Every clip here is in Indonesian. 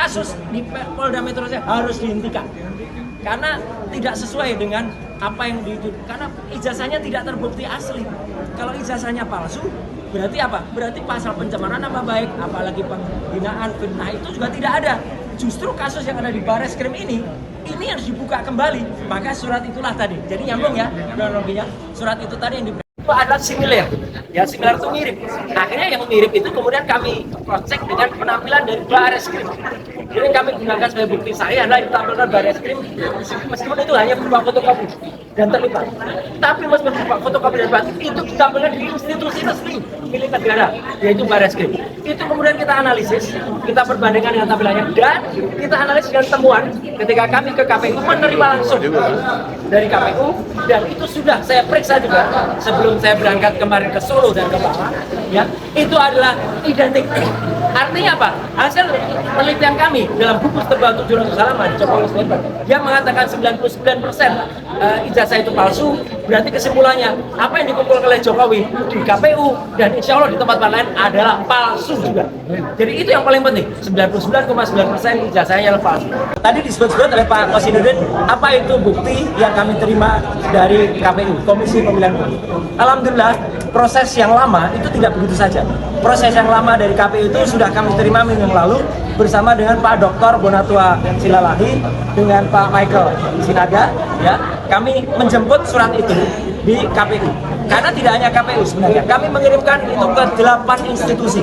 kasus di Polda Metro Jaya harus dihentikan karena tidak sesuai dengan apa yang karena ijazahnya tidak terbukti asli. Kalau ijazahnya palsu, berarti apa? Berarti pasal pencemaran nama baik, apalagi penghinaan, fitnah itu juga tidak ada. Justru kasus yang ada di Bareskrim ini harus dibuka kembali. Maka surat itulah tadi. Jadi nyambung ya kronologinya. Surat itu tadi yang itu adalah similar. Ya, similar itu mirip. Akhirnya yang mirip itu kemudian kami cross check dengan penampilan dari Bareskrim. Jadi kami gunakan sebagai bukti saya adalah ditampilkan Bareskrim meskipun itu hanya berupa fotokopi dan terlibat. Tapi meskipun berupa fotokopi dan terlibat itu ditampilkan di institusi resmi milik negara, yaitu Bareskrim. Itu kemudian kita analisis, kita perbandingkan dengan tampilannya dan kita analisis dengan temuan ketika kami ke KPU menerima langsung dari KPU dan itu sudah saya periksa juga sebelum saya berangkat kemarin ke Solo dan ke Bawah, ya itu adalah identik. Artinya apa? Hasil penelitian kami dalam buku tebal 700 halaman Jokowi Statement yang mengatakan 99% ijazah itu palsu, berarti kesimpulannya apa yang dikumpulkan oleh Jokowi di KPU dan insya Allah di tempat lain adalah palsu juga. Jadi itu yang paling penting, 99,9% ijazahnya adalah palsu. Tadi disebut-sebut oleh Pak Kosinudin, apa itu bukti yang kami terima dari KPU, Komisi Pemilihan Umum. Alhamdulillah, proses yang lama itu tidak begitu saja. Proses yang lama dari KPU itu sudah kami terima minggu yang lalu bersama dengan Pak Dr. Bonatua Silalahi dengan Pak Michael Sinaga, ya. Kami menjemput surat itu di KPU. Karena tidak hanya KPU sebenarnya, kami mengirimkan itu ke 8 institusi.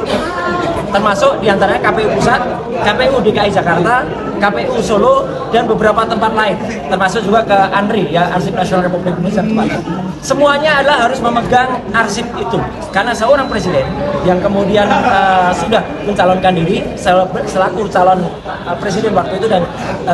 Termasuk diantaranya KPU Pusat, KPU DKI Jakarta, KPU Solo, dan beberapa tempat lain. Termasuk juga ke ANRI, ya, Arsip Nasional Republik Indonesia. Semuanya adalah harus memegang arsip itu. Karena seorang presiden yang kemudian sudah mencalonkan diri selaku calon presiden waktu itu dan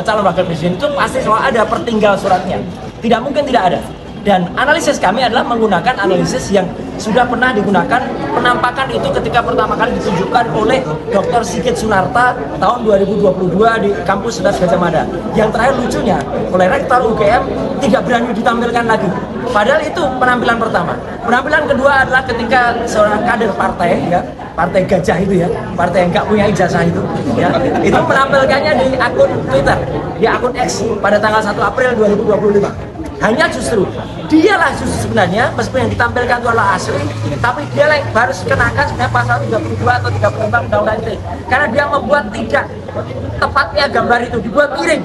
calon wakil presiden itu pasti selalu ada pertinggal suratnya. Tidak mungkin tidak ada. Dan analisis kami adalah menggunakan analisis yang sudah pernah digunakan penampakan itu ketika pertama kali ditunjukkan oleh Dr. Sigit Sunarta tahun 2022 di kampus 11 Gajah Mada. Yang terakhir lucunya oleh Rektor UGM tidak berani ditampilkan lagi. Padahal itu penampilan pertama. Penampilan kedua adalah ketika seorang kader partai, ya, partai gajah itu ya, partai yang nggak punya ijazah itu, ya, itu menampilkannya di akun Twitter, di akun X pada tanggal 1 April 2025. Hanya justru dialah justru sebenarnya meskipun yang ditampilkan itu adalah asli, tapi dia harus kenakan sebenarnya pasal 32 atau 35 Undang-Undang ITE karena dia membuat tidak tepatnya gambar itu dibuat miring.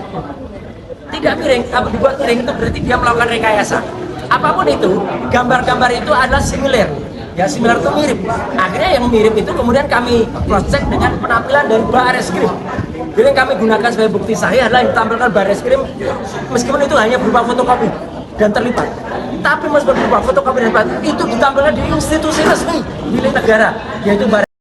Tidak miring, apa dibuat miring itu berarti dia melakukan rekayasa. Apapun itu, gambar-gambar itu adalah similar. Ya, similar itu mirip. Akhirnya yang mirip itu kemudian kami cross check dengan penampilan dari Bareskrim. Jadi yang kami gunakan sebagai bukti saya adalah yang ditampilkan Bareskrim meskipun itu hanya berupa fotokopi dan terlibat. Tapi meskipun berupa fotokopi dan terlibat itu ditampilkan di institusi resmi milik negara, yaitu Bareskrim.